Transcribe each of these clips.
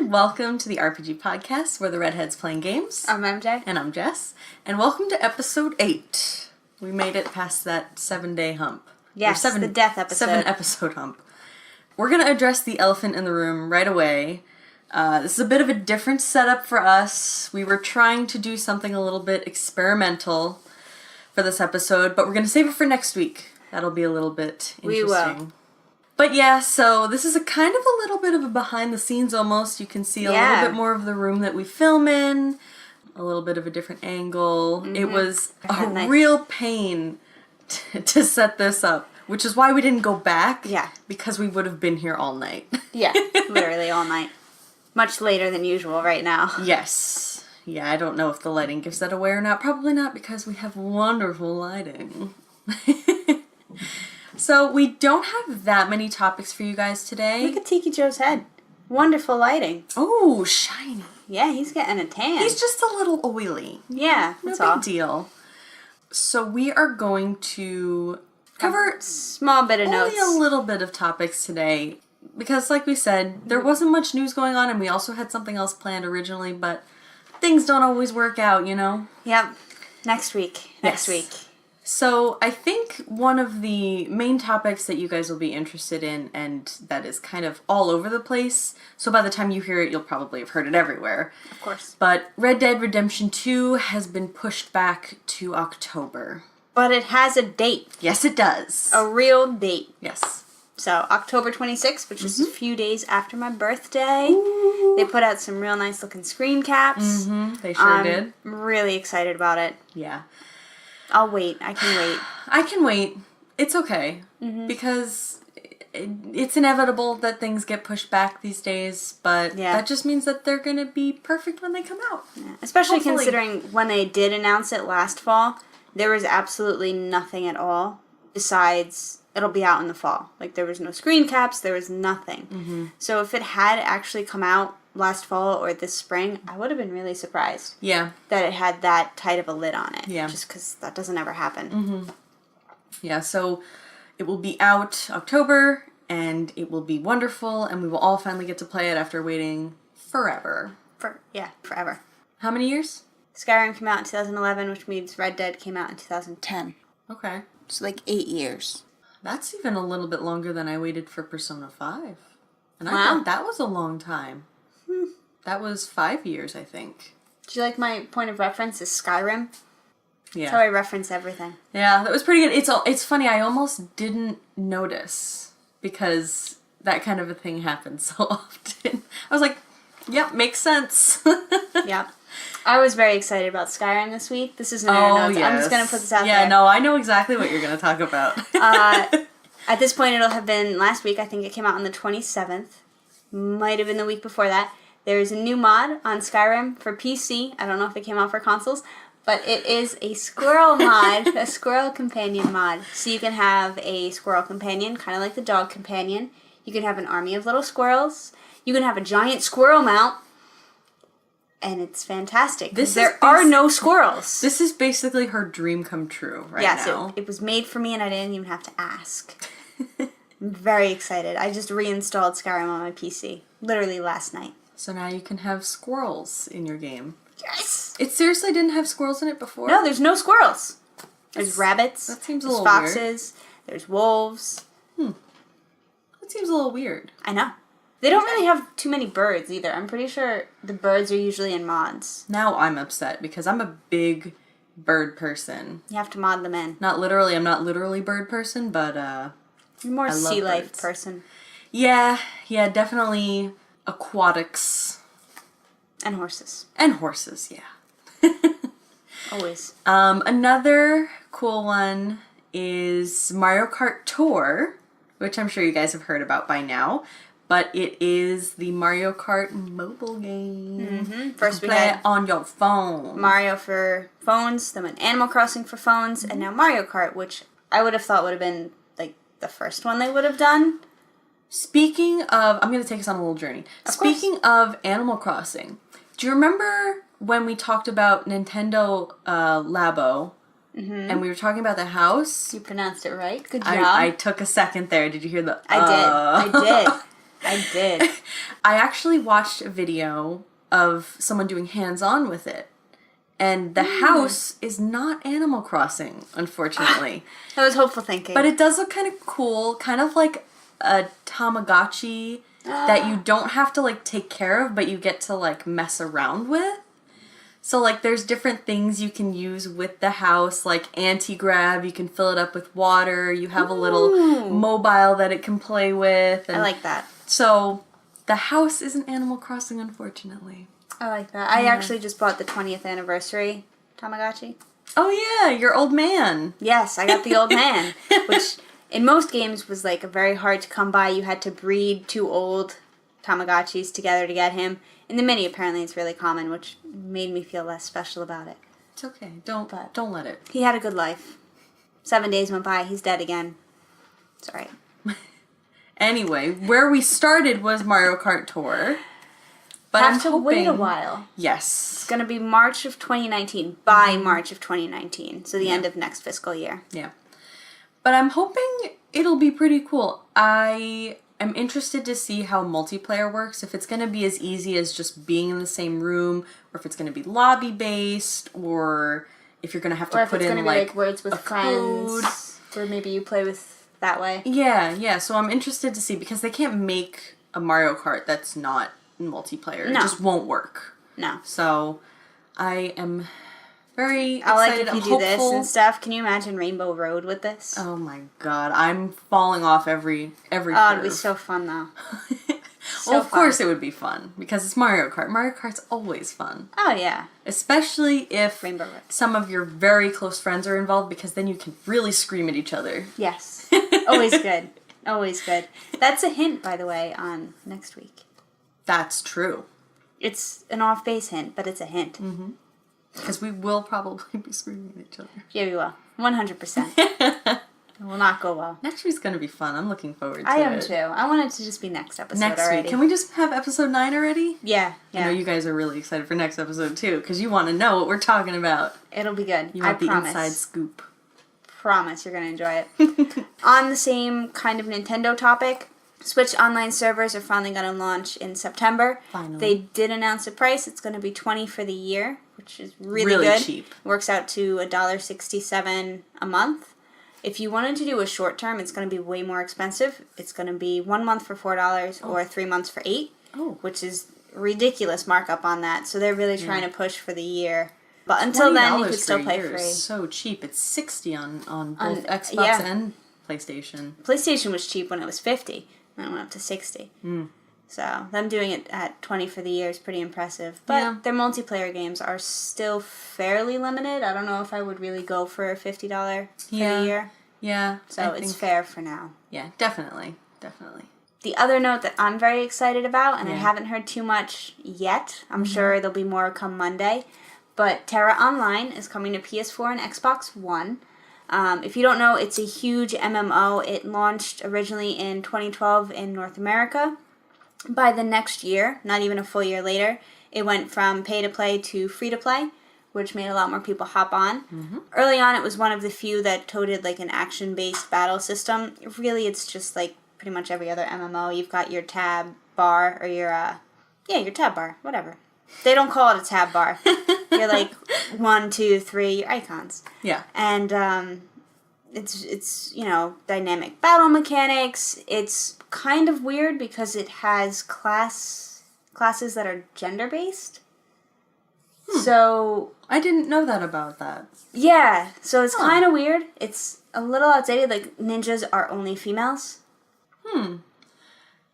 everyone. Welcome to the RPG Podcast, where the redheads playing games. I'm MJ. And I'm Jess. And welcome to episode 8. We made it past that 7-day hump. Yes, the death episode. 7-episode hump. We're going to address the elephant in the room right away. This is a bit of a different setup for us. We were trying to do something a little bit experimental for this episode, but we're going to save it for next week. That'll be a little bit interesting. We will. But yeah, so this is a kind of a little bit of a behind the scenes almost. You can see a little bit more of the room that we film in, a little bit of a different angle. Mm-hmm. It was a real pain to set this up, which is why we didn't go back. Yeah. Because we would have been here all night. Yeah, literally all night. Much later than usual right now. Yes. Yeah, I don't know if the lighting gives that away or not. Probably not, because we have wonderful lighting. So, we don't have that many topics for you guys today. Look at Tiki Joe's head. Wonderful lighting. Oh, shiny. Yeah, he's getting a tan. He's just a little oily. Yeah, that's no big deal. So, we are going to cover a small bit of notes. Only a little bit of topics today. Because, like we said, there wasn't much news going on, and we also had something else planned originally, but things don't always work out, you know? Yep. Next week. Next week. So, I think one of the main topics that you guys will be interested in, and that is kind of all over the place, so by the time you hear it, you'll probably have heard it everywhere. Of course. But Red Dead Redemption 2 has been pushed back to October. But it has a date. Yes, it does. A real date. Yes. So, October 26th, which is a few days after my birthday. Ooh. They put out some real nice looking screen caps. Mm-hmm. They sure did. I'm really excited about it. Yeah. I'll wait. I can wait. I can wait. It's okay. Mm-hmm. Because it's inevitable that things get pushed back these days, but that just means that they're going to be perfect when they come out. Yeah. Especially considering when they did announce it last fall, there was absolutely nothing at all besides it'll be out in the fall. Like, there was no screen caps, there was nothing. Mm-hmm. So if it had actually come out last fall or this spring, I would have been really surprised. Yeah. That it had that tight of a lid on it. Yeah. Just because that doesn't ever happen. Mm-hmm. Yeah, so it will be out October, and it will be wonderful, and we will all finally get to play it after waiting forever. Forever. How many years? Skyrim came out in 2011, which means Red Dead came out in 2010. Okay. So like 8 years. That's even a little bit longer than I waited for Persona 5. And I Wow. thought that was a long time. That was 5 years, I think. Do you like my point of reference is Skyrim? Yeah. That's how I reference everything. Yeah, that was pretty good. It's funny, I almost didn't notice because that kind of a thing happens so often. I was like, yep, makes sense. Yep. I was very excited about Skyrim this week. This isn't in our notes. Yes. I'm just going to put this out there. Yeah, no, I know exactly what you're going to talk about. At this point, it'll have been last week. I think it came out on the 27th. Might have been the week before that. There's a new mod on Skyrim for PC. I don't know if it came out for consoles, but it is a squirrel mod, a squirrel companion mod. So you can have a squirrel companion, kind of like the dog companion. You can have an army of little squirrels. You can have a giant squirrel mount. And it's fantastic. There are no squirrels. This is basically her dream come true now. Yes, it was made for me and I didn't even have to ask. I'm very excited. I just reinstalled Skyrim on my PC. Literally last night. So now you can have squirrels in your game. Yes! It seriously didn't have squirrels in it before? No, there's no squirrels. There's rabbits. That seems a little foxes. Weird. There's wolves. That seems a little weird. I know. They don't really have too many birds either. I'm pretty sure the birds are usually in mods. Now I'm upset because I'm a big bird person. You have to mod them in. Not literally. I'm not literally bird person, but you're more sea life person. Yeah, definitely aquatics. And horses. And horses, yeah. Always. Another cool one is Mario Kart Tour, which I'm sure you guys have heard about by now. But it is the Mario Kart mobile game. Mm-hmm. First we play had it on your phone. Mario for phones, then went Animal Crossing for phones, and now Mario Kart, which I would have thought would have been like the first one they would have done. Speaking of, I'm going to take us on a little journey. Speaking of Animal Crossing, do you remember when we talked about Nintendo Labo? Mm-hmm. And we were talking about the house. You pronounced it right. Good job. I took a second there. Did you hear the? I did. I did. I actually watched a video of someone doing hands-on with it. And the house is not Animal Crossing, unfortunately. That was hopeful thinking. But it does look kind of cool, kind of like a Tamagotchi that you don't have to, like, take care of, but you get to, like, mess around with. So, like, there's different things you can use with the house, like anti-grab, you can fill it up with water, you have a little mobile that it can play with. And I like that. so, the house isn't Animal Crossing, unfortunately. I like that. I actually just bought the 20th anniversary Tamagotchi. Oh yeah, your old man. Yes, I got the old man, which in most games was like very hard to come by. You had to breed 2 old Tamagotchis together to get him. In the mini, apparently, it's really common, which made me feel less special about it. It's okay. Don't let it. He had a good life. 7 days went by. He's dead again. It's alright. Anyway, where we started was Mario Kart Tour. But Have to wait a while. Yes. It's going to be March of 2019. By March of 2019. So the end of next fiscal year. Yeah. But I'm hoping it'll be pretty cool. I am interested to see how multiplayer works. If it's going to be as easy as just being in the same room, or if it's going to be lobby-based, or if you're going to have to put in, like, words with friends, or maybe you play with that way. Yeah. So I'm interested to see, because they can't make a Mario Kart that's not multiplayer. No. It just won't work. No. So I am very excited. I like if you do this hopeful. and stuff. Can you imagine Rainbow Road with this? Oh my god, I'm falling off every Oh, curve. it'd be so fun though. Well, of course it would be fun, because it's Mario Kart. Mario Kart's always fun. Oh yeah. Especially if Rainbow Road. some of your very close friends are involved, because then you can really scream at each other. Yes. Always good. Always good. That's a hint, by the way, on next week. That's true. It's an off-base hint, but it's a hint. Mm-hmm. Because we will probably be screaming at each other. Yeah, we will. 100%. It will not go well. Next week's going to be fun. I'm looking forward to it. I am too. I want it to just be next episode next already. week. Can we just have episode 9 already? Yeah. I know you guys are really excited for next episode too, because you want to know what we're talking about. It'll be good. You want I the promise. inside scoop. Promise you're going to enjoy it. On the same kind of Nintendo topic, Switch online servers are finally going to launch in September. Finally. They did announce a price. It's going to be $20 for the year, which is really good. Cheap. Works out to $1.67 a month. If you wanted to do a short term, it's going to be way more expensive. It's going to be 1 month for $4 or 3 months for $8, which is ridiculous markup on that. So they're really trying to push for the year. But until then, you could still play free. Is so cheap. It's $60 on both Xbox and PlayStation. PlayStation was cheap when it was $50. And it went up to $60. So them doing it at $20 for the year is pretty impressive. But their multiplayer games are still fairly limited. I don't know if I would really go for a $50 for the year. Yeah. So it's fair for now. Yeah, definitely. The other note that I'm very excited about, and I haven't heard too much yet, I'm sure there'll be more come Monday, but Tera Online is coming to PS4 and Xbox One. If you don't know, it's a huge MMO. It launched originally in 2012 in North America. By the next year, not even a full year later, it went from pay-to-play to free-to-play, which made a lot more people hop on. Early on, it was one of the few that toted like an action-based battle system. Really, it's just like pretty much every other MMO. You've got your tab bar, or your tab bar, whatever. They don't call it a tab bar. You're like 1, 2, 3, your icons. Yeah. And it's dynamic battle mechanics. It's kind of weird because it has classes that are gender based. So I didn't know that about that. Yeah, so it's kind of weird. It's a little outdated. Like ninjas are only females.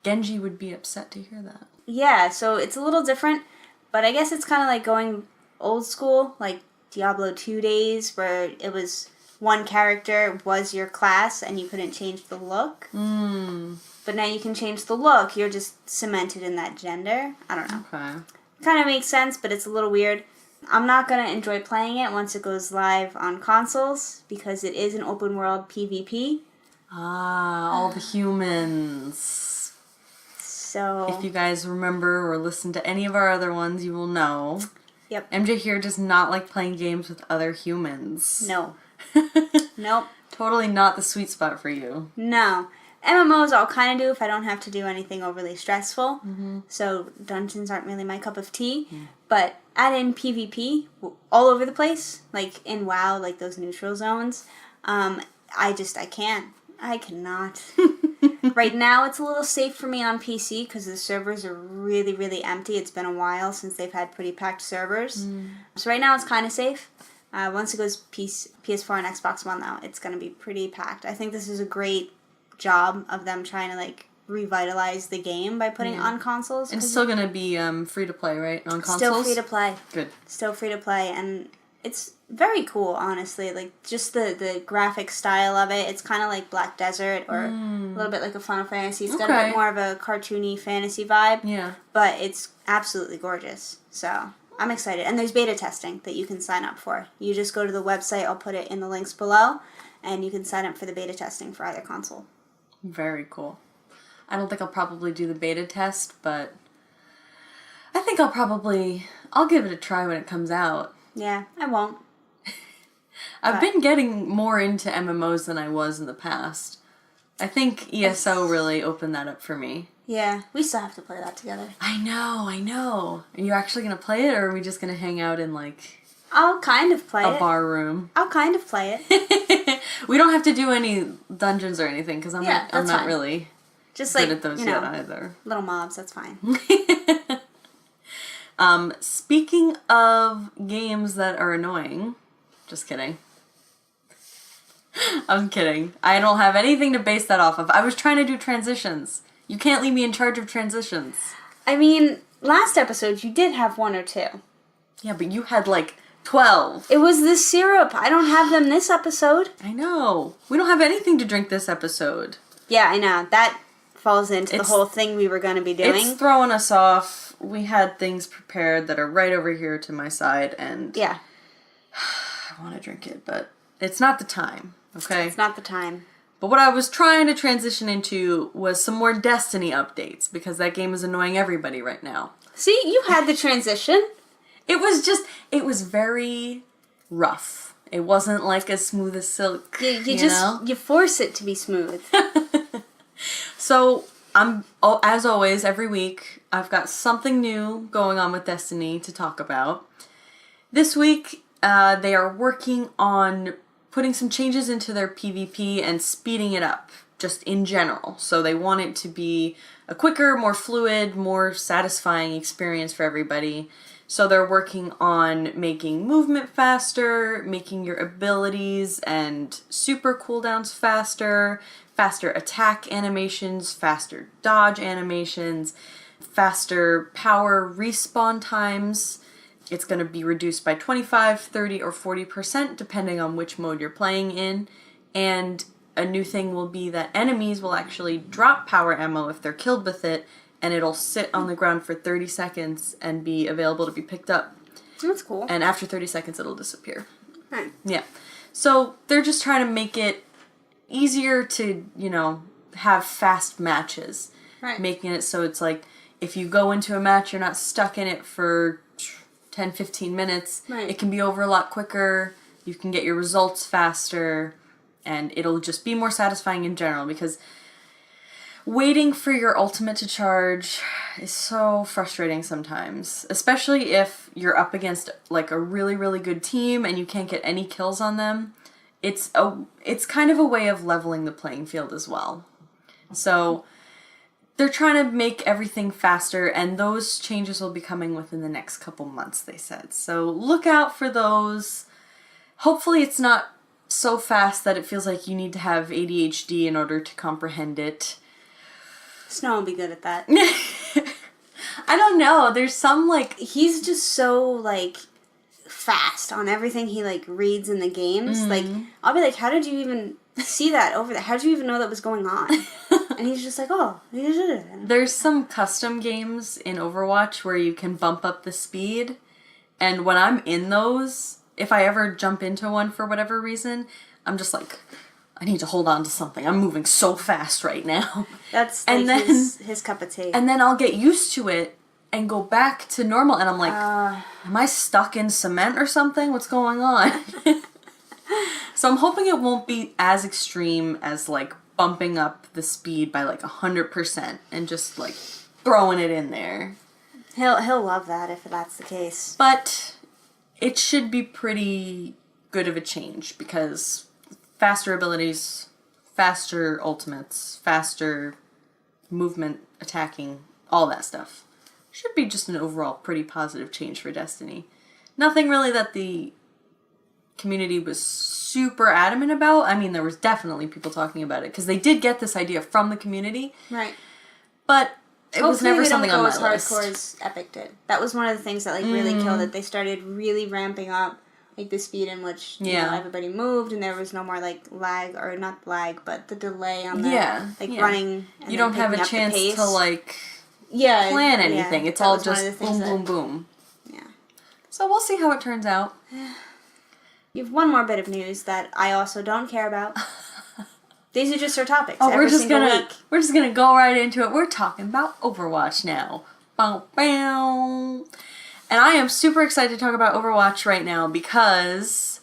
Genji would be upset to hear that. Yeah, so it's a little different, but I guess it's kind of like going old school, like Diablo 2 days, where it was one character was your class and you couldn't change the look. But now you can change the look. You're just cemented in that gender. I don't know. Okay. Kind of makes sense, but it's a little weird. I'm not going to enjoy playing it once it goes live on consoles because it is an open world PvP. All the humans. So if you guys remember or listen to any of our other ones, you will know. Yep. MJ here does not like playing games with other humans. No. Nope. Totally not the sweet spot for you. No. MMOs I'll kind of do if I don't have to do anything overly stressful. Mm-hmm. So dungeons aren't really my cup of tea. Mm. But add in PvP all over the place, like in WoW, like those neutral zones. I can't. I cannot. Right now it's a little safe for me on PC because the servers are really, really empty. It's been a while since they've had pretty packed servers. Mm. So right now it's kind of safe. Once it goes PS4 and Xbox One, though, it's going to be pretty packed. I think this is a great job of them trying to, like, revitalize the game by putting it on consoles. And it's still going to be free to play, right, on consoles? Still free to play. Good. Still free to play, and it's very cool, honestly. Like, just the graphic style of it. It's kind of like Black Desert or a little bit like a Final Fantasy. It's got a bit more of a cartoony fantasy vibe. Yeah. But it's absolutely gorgeous. So I'm excited. And there's beta testing that you can sign up for. You just go to the website. I'll put it in the links below. And you can sign up for the beta testing for either console. Very cool. I don't think I'll probably do the beta test, but I think I'll give it a try when it comes out. Yeah, I won't. I've been getting more into MMOs than I was in the past. I think ESO really opened that up for me. Yeah, we still have to play that together. I know. Are you actually going to play it, or are we just going to hang out in, like, I'll kind of play a bar room? I'll kind of play it. We don't have to do any dungeons or anything, because I'm not really just good at those yet either. Little mobs, that's fine. Speaking of games that are annoying, just kidding. I'm kidding. I don't have anything to base that off of. I was trying to do transitions. You can't leave me in charge of transitions. I mean, last episode you did have 1 or 2. Yeah, but you had like 12. It was the syrup. I don't have them this episode. I know. We don't have anything to drink this episode. Yeah, I know. That falls into the whole thing we were going to be doing. It's throwing us off. We had things prepared that are right over here to my side, and yeah, I want to drink it, but it's not the time, okay? It's not the time. But what I was trying to transition into was some more Destiny updates, because that game is annoying everybody right now. See, you had the transition. It was very rough. It wasn't like as smooth as silk. You force it to be smooth. So, as always, every week, I've got something new going on with Destiny to talk about. This week, they are working on putting some changes into their PvP and speeding it up, just in general. So they want it to be a quicker, more fluid, more satisfying experience for everybody. So they're working on making movement faster, making your abilities and super cooldowns faster, faster attack animations, faster dodge animations, faster power respawn times. It's going to be reduced by 25, 30, or 40% depending on which mode you're playing in. And a new thing will be that enemies will actually drop power ammo if they're killed with it, and it'll sit on the ground for 30 seconds and be available to be picked up. That's cool. And after 30 seconds, it'll disappear. Right. Yeah. So they're just trying to make it easier to, have fast matches. Right. Making it so it's like, if you go into a match, you're not stuck in it for 10, 15 minutes. Right. It can be over a lot quicker. You can get your results faster. And it'll just be more satisfying in general, because waiting for your ultimate to charge is so frustrating sometimes. Especially if you're up against like a really, really good team and you can't get any kills on them. It's kind of a way of leveling the playing field as well. So they're trying to make everything faster, and those changes will be coming within the next couple months, they said. So look out for those. Hopefully it's not so fast that it feels like you need to have ADHD in order to comprehend it. Snow will be good at that. I don't know. There's some, he's just so, fast on everything he, reads in the games. Mm-hmm. I'll be like, how did you even see that over there? How did you even know that was going on? And he's just like, oh. There's some custom games in Overwatch where you can bump up the speed. And when I'm in those, if I ever jump into one for whatever reason, I'm just like, I need to hold on to something. I'm moving so fast right now. That's his cup of tea. And then I'll get used to it and go back to normal. And I'm like, am I stuck in cement or something? What's going on? So I'm hoping it won't be as extreme as bumping up the speed by like 100% and just like throwing it in there. He'll love that if that's the case. But it should be pretty good of a change because faster abilities, faster ultimates, faster movement, attacking, all that stuff. Should be just an overall pretty positive change for Destiny. Nothing really that the community was super adamant about. I mean, there was definitely people talking about it because they did get this idea from the community. Right. But it was never something on my list. Hardcore as Epic did. That was one of the things that like really killed it. They started really ramping up like the speed in which you know, everybody moved, and there was no more like lag, or not lag, but the delay on the running. And you don't have a chance to like plan anything. It's all just boom, boom, boom. Yeah. So we'll see how it turns out. You have one more bit of news that I also don't care about. These are just our topics. Oh, we're just gonna go right into it. We're talking about Overwatch now. Bow, bow. And I am super excited to talk about Overwatch right now because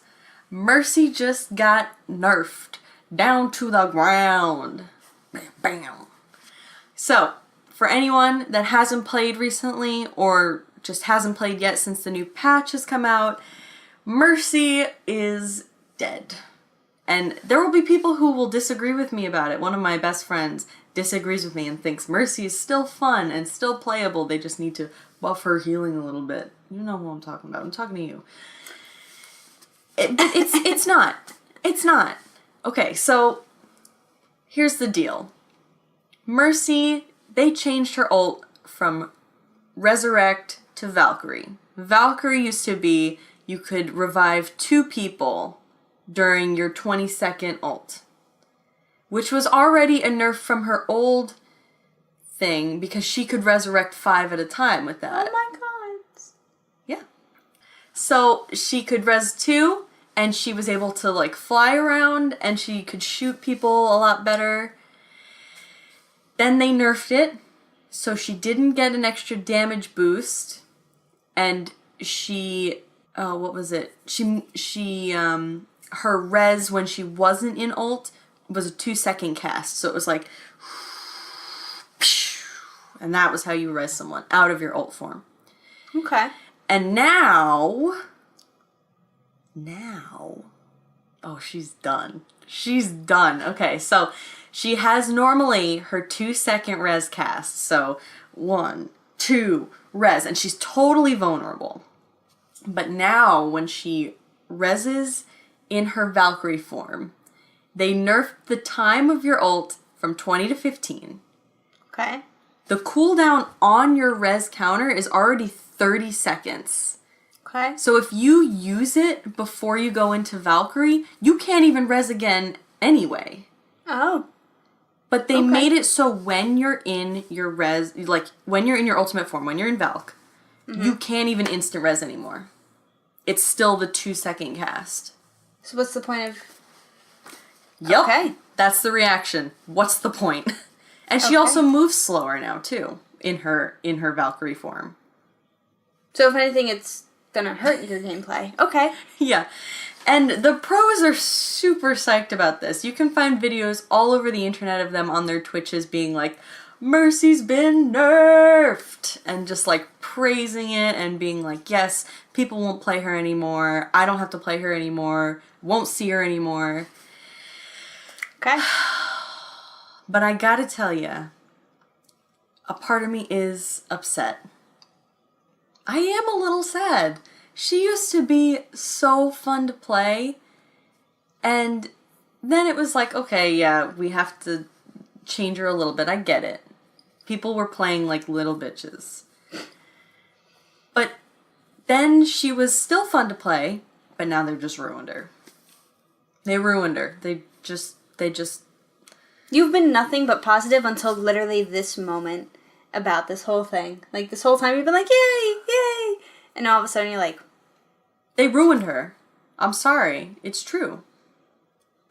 Mercy just got nerfed down to the ground. Bam, bam. So, for anyone that hasn't played recently or just hasn't played yet since the new patch has come out, Mercy is dead. And there will be people who will disagree with me about it. One of my best friends disagrees with me and thinks Mercy is still fun and still playable. They just need to buff her healing a little bit. You know who I'm talking about. I'm talking to you. It's not. It's not. Okay, so here's the deal. Mercy, they changed her ult from Resurrect to Valkyrie. Valkyrie used to be you could revive 2 people during your 20-second ult, which was already a nerf from her old thing because she could resurrect 5 at a time with that. Oh my god. Yeah. So she could res 2, and she was able to like fly around, and she could shoot people a lot better. Then they nerfed it, so she didn't get an extra damage boost, and she, what was it? Her res when she wasn't in ult was a 2-second cast, so it was like, and that was how you res someone out of your ult form. Okay. And now, oh, she's done. She's done. Okay, so she has normally her 2-second res cast, so 1, 2, res, and she's totally vulnerable. But now, when she reses in her Valkyrie form, they nerfed the time of your ult from 20 to 15. Okay. The cooldown on your res counter is already 30 seconds. Okay. So if you use it before you go into Valkyrie, you can't even res again anyway. Oh. But they made it so when you're in your res, like when you're in your ultimate form, when you're in Valk, you can't even instant res anymore. It's still the 2-second cast. So what's the point of... Yep. Okay. That's the reaction. What's the point? And she also moves slower now too in her Valkyrie form. So if anything, it's gonna hurt your gameplay. Okay. Yeah. And the pros are super psyched about this. You can find videos all over the internet of them on their Twitches being like, Mercy's been nerfed! And just like praising it and being like, yes, people won't play her anymore. I don't have to play her anymore. Won't see her anymore. Okay. But I gotta tell you, a part of me is upset. I am a little sad. She used to be so fun to play, and then it was like, okay, yeah, we have to change her a little bit. I get it. People were playing like little bitches. But then she was still fun to play, but now they've just ruined her. They ruined her. They just... You've been nothing but positive until literally this moment about this whole thing. Like, this whole time you've been like, yay, yay! And all of a sudden you're like... They ruined her. I'm sorry. It's true.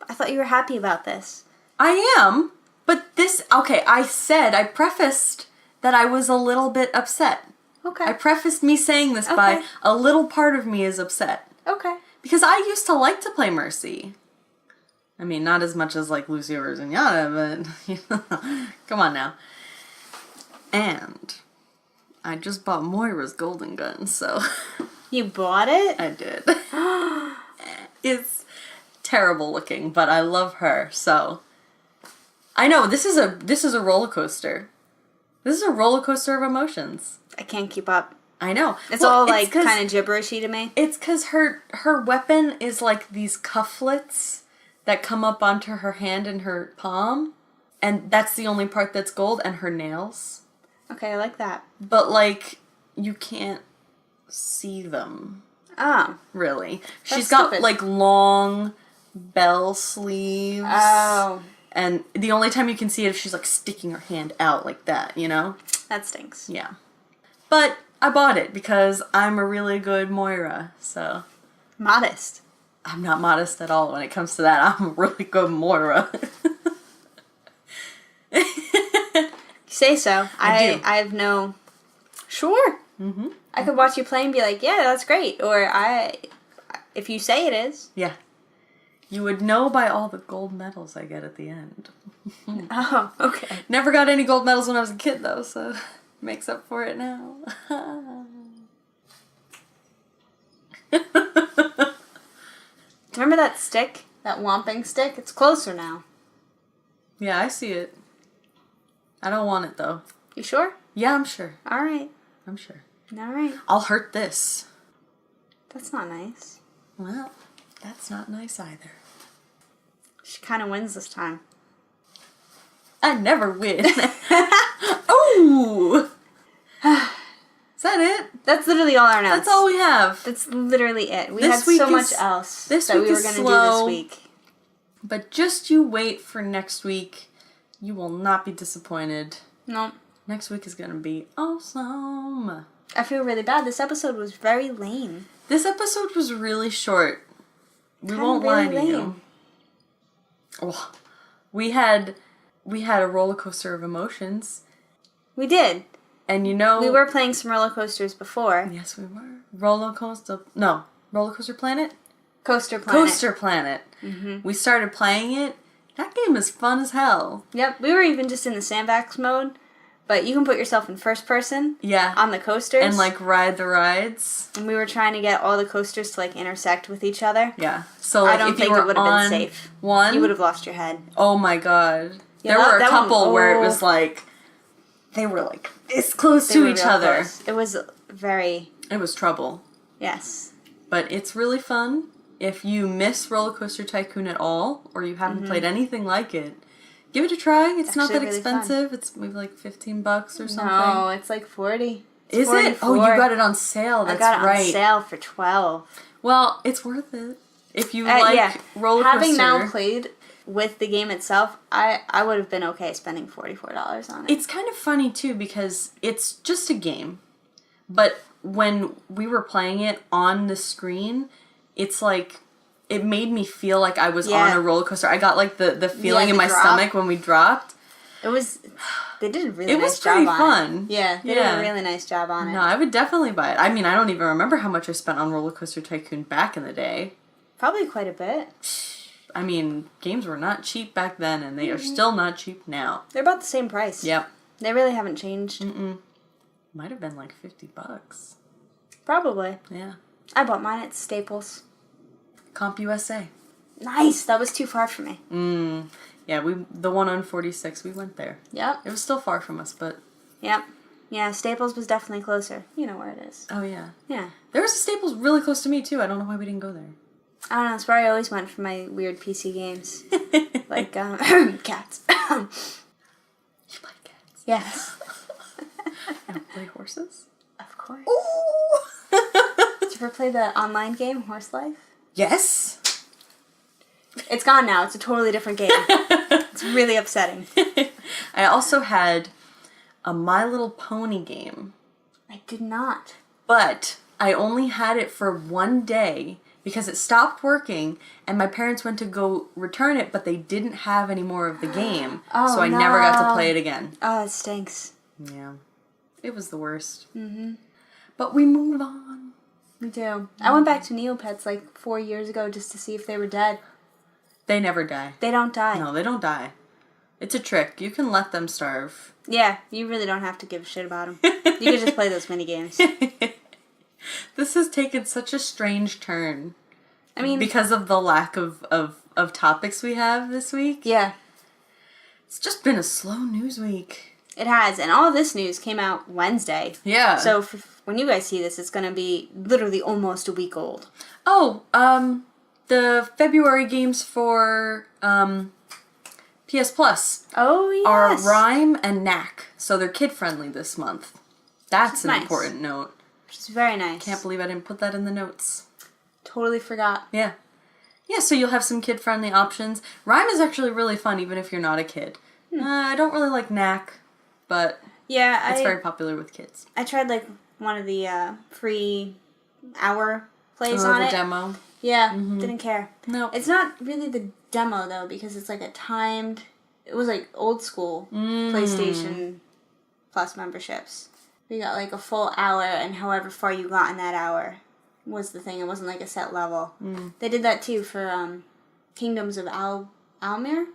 I thought you were happy about this. I am, but this... Okay, I prefaced that I was a little bit upset. Okay. I prefaced me saying this by a little part of me is upset. Okay. Because I used to like to play Mercy. I mean, not as much as, like, Lucio or Zenyatta, but, come on now. And I just bought Moira's golden gun, so... You bought it? I did. It's terrible looking, but I love her, so... I know, this is a roller coaster. This is a roller coaster of emotions. I can't keep up. I know. It's all, like, kind of gibberishy to me. It's because her weapon is, like, these cufflets that come up onto her hand and her palm. And that's the only part that's gold, and her nails. Okay, I like that. But, like, you can't see them. Oh. Really. That's She's got, stupid. like, long bell sleeves. Oh. And the only time you can see it if she's, like, sticking her hand out like that, you know? That stinks. Yeah. But I bought it because I'm a really good Moira, so... Modest. I'm not modest at all when it comes to that. I'm a really good Moira. You say so. I do. I have no... Sure. Mm-hmm. I could watch you play and be like, yeah, that's great. Or if you say it is. Yeah. You would know by all the gold medals I get at the end. Oh, okay. Never got any gold medals when I was a kid, though, so makes up for it now. Do you remember that stick? That whomping stick? It's closer now. Yeah, I see it. I don't want it, though. You sure? Yeah, I'm sure. All right. I'm sure. All right. I'll hurt this. That's not nice. Well, that's not nice either. She kind of wins this time. I never win. Ooh! Is that it? That's literally all our notes. That's all we have. That's literally it. We This had so week much is- else this that week we were is going to do slow. this week. But just you wait for next week. You will not be disappointed. No. Next week is going to be awesome. I feel really bad. This episode was very lame. This episode was really short. We Kinda won't lie really to you. lame. Oh, we had a roller coaster of emotions. We did. And you know... We were playing some roller coasters before. Yes, we were. Roller Coaster Planet? Coaster Planet. Coaster Planet. Mm-hmm. We started playing it. That game is fun as hell. Yep, we were even just in the sandbox mode, but you can put yourself in first person. Yeah. On the coasters. And, like, ride the rides. And we were trying to get all the coasters to, like, intersect with each other. Yeah. So, like, I don't if you think were it would have been on safe. one... You would have lost your head. Oh, my God. Yeah, there were a that couple one, where it was, like... They were, like, this close to each other. Close. It was very... It was trouble. Yes. But it's really fun. If you miss Roller Coaster Tycoon at all, or you haven't played anything like it, give it a try. It's not that really expensive. Fun. It's maybe like $15 or something. No, it's like 40. It's Is 44. it? Oh, you got it on sale. That's right. I got it on sale for $12. Well, it's worth it. If you like roller coaster. Having now played with the game itself, I would have been okay spending $44 on it. It's kind of funny, too, because it's just a game. But when we were playing it on the screen, it's like... It made me feel like I was on a roller coaster. I got, like, the feeling in my stomach when we dropped. It was... They did a really nice job pretty on fun. it. Yeah, they did a really nice job on it. No, I would definitely buy it. I mean, I don't even remember how much I spent on Roller Coaster Tycoon back in the day. Probably quite a bit. I mean, games were not cheap back then, and they are still not cheap now. They're about the same price. Yep. They really haven't changed. Might have been like $50. Probably. Yeah. I bought mine at Staples. Comp USA. Nice. That was too far for me. Yeah, the one on 46, we went there. Yep. It was still far from us, but... Yep. Yeah, Staples was definitely closer. You know where it is. Oh, yeah. Yeah. There was a Staples really close to me, too. I don't know why we didn't go there. I don't know. It's where I always went for my weird PC games. Like, cats. You like cats? Yes. And play horses? Of course. Ooh! Did you ever play the online game, Horse Life? Yes. It's gone now. It's a totally different game. It's really upsetting. I also had a My Little Pony game. I did not. But I only had it for one day because it stopped working and my parents went to go return it, but they didn't have any more of the game. Oh, so I never got to play it again. Oh, that stinks. Yeah. It was the worst. But we move on. Me too. I went back to Neopets like 4 years ago just to see if they were dead. They never die. They don't die. No, they don't die. It's a trick. You can let them starve. Yeah, you really don't have to give a shit about them. You can just play those minigames. This has taken such a strange turn. I mean... because of the lack of topics we have this week. Yeah. It's just been a slow news week. It has, and all this news came out Wednesday. Yeah. So when you guys see this, it's going to be literally almost a week old. Oh, the February games for PS Plus are Rhyme and Knack, so they're kid-friendly this month. That's an important note. Which is very nice. Can't believe I didn't put that in the notes. Totally forgot. Yeah. Yeah, so you'll have some kid-friendly options. Rhyme is actually really fun, even if you're not a kid. I don't really like Knack, but it's very popular with kids. I tried, like, one of the free hour plays on it. The demo. Yeah, didn't care. No. It's not really the demo, though, because it's, like, a timed... It was, like, old school PlayStation Plus memberships. You got, like, a full hour, and however far you got in that hour was the thing. It wasn't, like, a set level. They did that, too, for Kingdoms of Almir.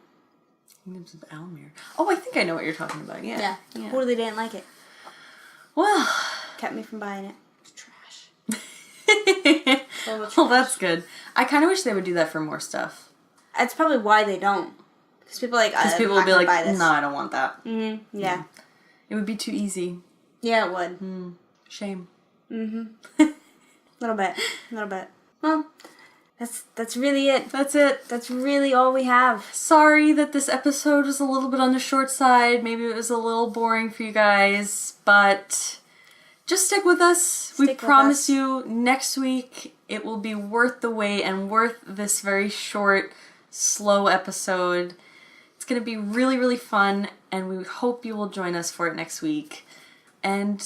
Kingdoms of Almir. Oh, I think I know what you're talking about. Yeah. Yeah. Totally didn't like it. Well. Kept me from buying it. It's trash. Well, that's good. I kind of wish they would do that for more stuff. That's probably why they don't. Because people people will be like, no, I don't want that. Yeah. It would be too easy. Yeah, it would. Shame. Little bit. Well, that's really it. That's it. That's really all we have. Sorry that this episode was a little bit on the short side. Maybe it was a little boring for you guys, but just stick with us. We promise you next week it will be worth the wait and worth this very short, slow episode. It's going to be really, really fun, and we hope you will join us for it next week. And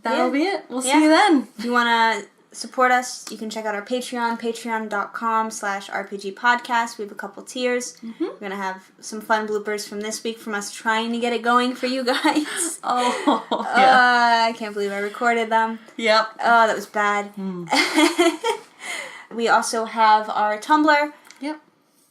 that'll be it. We'll see you then. If you want to support us, you can check out our Patreon, patreon.com/RPGpodcast. We have a couple tiers. We're going to have some fun bloopers from this week from us trying to get it going for you guys. I can't believe I recorded them. Yep. Oh, that was bad. We also have our Tumblr. Yep.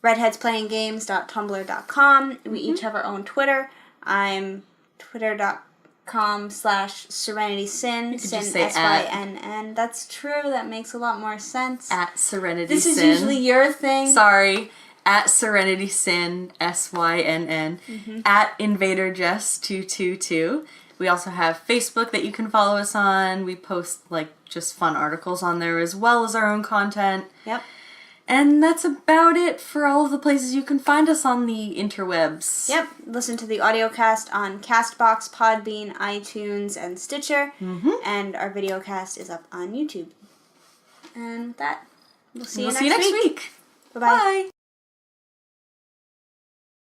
redheadsplayinggames.tumblr.com. We each have our own Twitter. I'm twitter.com/SerenitySyn. Sin, SYNN. That's true. That makes a lot more sense. At SerenitySyn. This is usually your thing. Sorry. At SerenitySyn, SYNN. At InvaderJess222. We also have Facebook that you can follow us on. We post, like, just fun articles on there as well as our own content. Yep. And that's about it for all of the places you can find us on the interwebs. Yep. Listen to the audiocast on CastBox, Podbean, iTunes, and Stitcher. And our videocast is up on YouTube. And with that, we'll see you next week. Bye-bye. Bye.